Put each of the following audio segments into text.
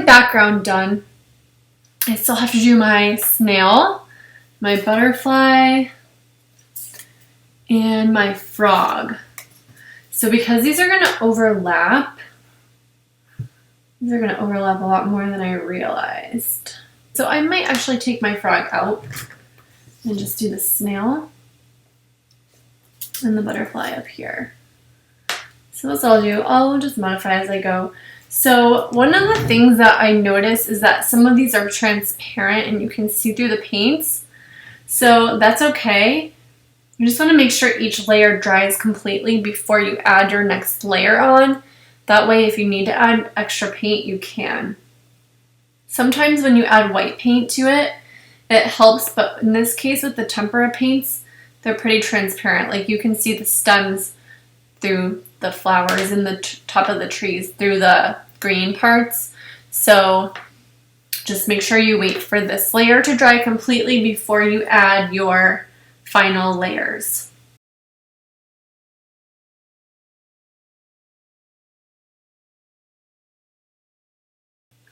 background done. I still have to do my snail, my butterfly, and my frog. So because these are going to overlap, these are going to overlap a lot more than I realized. So I might actually take my frog out and just do the snail and the butterfly up here. So that's all I'll do. I'll just modify as I go. So one of the things that I noticed is that some of these are transparent and you can see through the paints. So that's okay. You just want to make sure each layer dries completely before you add your next layer on. That way if you need to add extra paint, you can. Sometimes when you add white paint to it, it helps, but in this case with the tempera paints, they're pretty transparent. Like you can see the stems through the flowers and the top of the trees through the green parts. So just make sure you wait for this layer to dry completely before you add your final layers.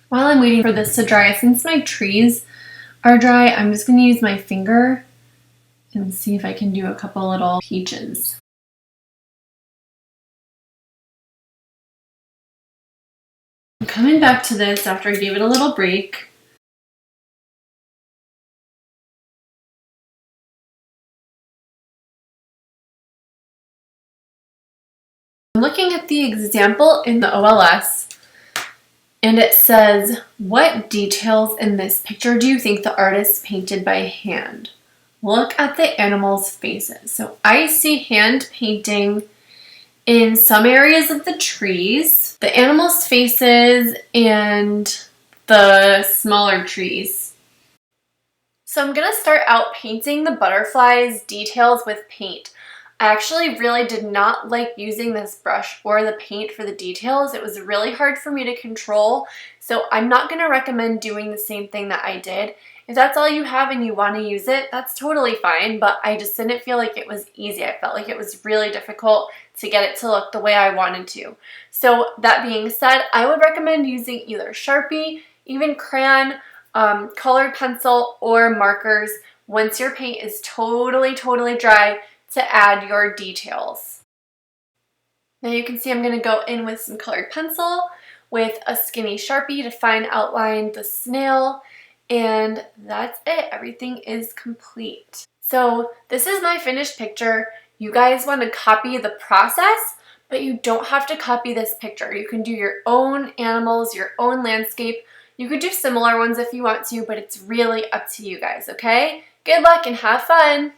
While I'm waiting for this to dry, since my trees are dry, I'm just going to use my finger and see if I can do a couple little peaches. I'm coming back to this after I gave it a little break. I'm looking at the example in the OLS, and it says, what details in this picture do you think the artist painted by hand? Look at the animals' faces. So I see hand painting in some areas of the trees, the animals' faces, and the smaller trees. So I'm going to start out painting the butterflies' details with paint. I actually really did not like using this brush or the paint for the details. It was really hard for me to control, so I'm not going to recommend doing the same thing that I did. If that's all you have and you want to use it, that's totally fine, but I just didn't feel like it was easy. I felt like it was really difficult to get it to look the way I wanted to. So that being said, I would recommend using either Sharpie, even crayon, colored pencil, or markers once your paint is totally dry to add your details. Now you can see I'm going to go in with some colored pencil with a skinny Sharpie to fine outline the snail, and that's it. Everything is complete. So this is my finished picture. You guys want to copy the process, but you don't have to copy this picture. You can do your own animals, your own landscape. You could do similar ones if you want to, but it's really up to you guys, okay? Good luck and have fun!